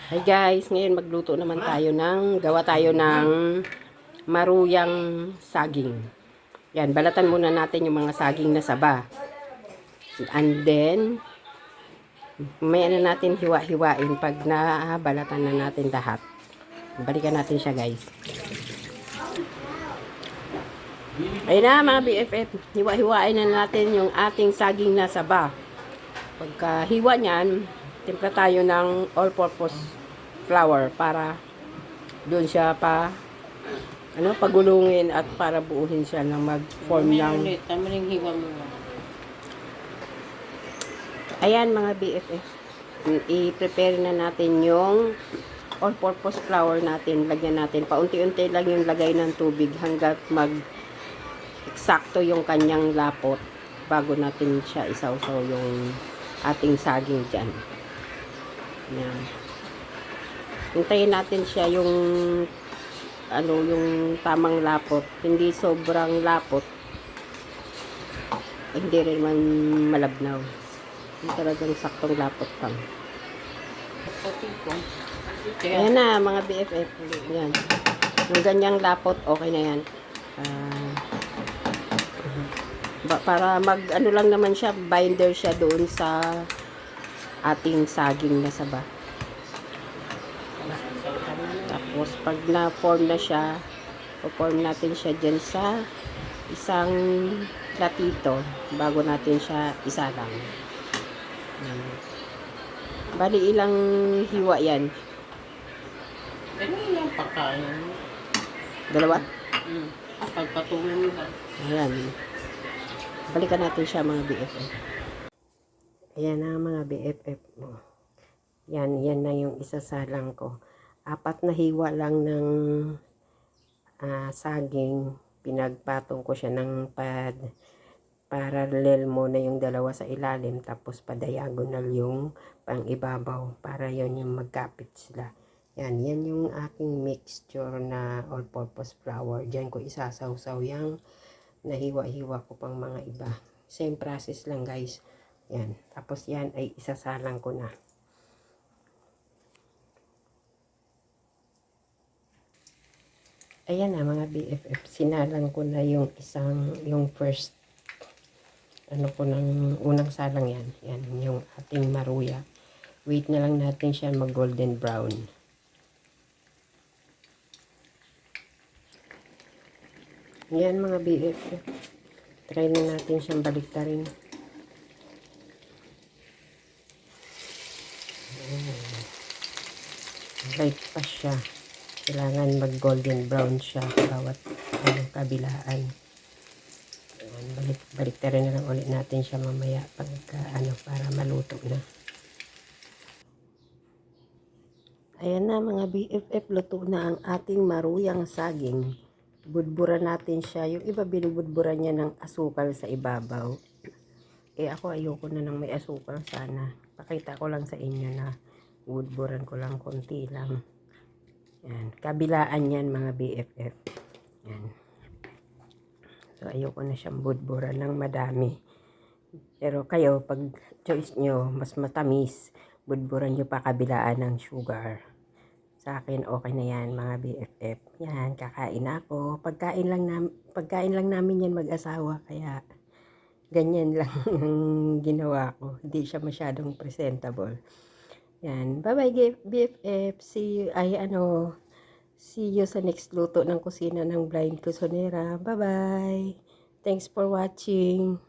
Hi guys, ngayon magluto naman tayo gawa tayo ng maruyang saging. Yan, balatan muna natin yung mga saging na saba. And then, may natin hiwa-hiwain pag nabalatan na natin lahat. Balikan natin siya guys. Ayun na mga BFF, hiwa-hiwain na natin yung ating saging na saba. Pagka hiwa niyan, timpla tayo ng all-purpose flour para doon siya pagulungin at para buuhin siya ng mag-form ng. Tamaring hiwa mo lang. Ayan mga BFF, i-prepare na natin yung all-purpose flour natin. Lagyan natin, paunti-unti lang yung lagay ng tubig hanggat eksakto yung kanyang lapot bago natin siya isawsaw yung ating saging dyan. Yan. Hintayin natin siya yung tamang lapot, hindi sobrang lapot, hindi rin man malabnaw, yung talagang saktong lapot lang. Ayan na mga BFF, yan, yung ganyang lapot, okay na yan. Para lang naman siya, binder siya doon sa ating saging na saba. Tapos pag na-form na siya, po-form natin siya dyan sa isang platito bago natin siya isalang. Bali ilang hiwa yan? Ganun lang pagkain. Dalawa? Pagpatuloy mo lang. Ayan. Balikan natin siya mga BFF. Ayan na mga BFF mo. Yan na yung isasalang ko. 4 na hiwa lang ng saging. Pinagpatong ko siya ng parallel muna yung dalawa sa ilalim. Tapos pa-diagonal yung pang-ibabaw. Para yon yung magkapit sila. Yan yung aking mixture na all-purpose flour. Diyan ko isasawsaw yung nahiwa-hiwa ko pang mga iba. Same process lang guys. Yan. Tapos yan ay isasalang ko na. Ayan na mga BFF, sinalang ko na yung first, ng unang salang yan. Yan, yung ating maruya. Wait na lang natin siya mag golden brown. Yan mga BFF, try na natin siyang baliktarin. Light pa siya. Kailangan mag golden brown siya bawat kabilaan. Balik na lang ulit natin siya mamaya pagka para maluto na. Ayan na mga BFF, luto na ang ating maruyang saging. Budburan natin siya. Yung iba binubudburan niya ng asukal sa ibabaw. Ako ayoko na ng may asukal sana. Pakita ko lang sa inyo na budburan ko lang konti lang. Yan, kabilaan yan mga BFF. Yan. So, ayoko na siyang budburan ng madami. Pero kayo, pag choice nyo, mas matamis, budburan nyo pa kabilaan ng sugar. Sa akin, okay na yan mga BFF. Yan, kakain ako. Pagkain lang namin yan mag-asawa. Kaya, ganyan lang ang ginawa ko. Hindi siya masyadong presentable. Yan. Bye-bye BFF. See you sa next luto ng kusina ng Blind Kusinera. Bye-bye. Thanks for watching.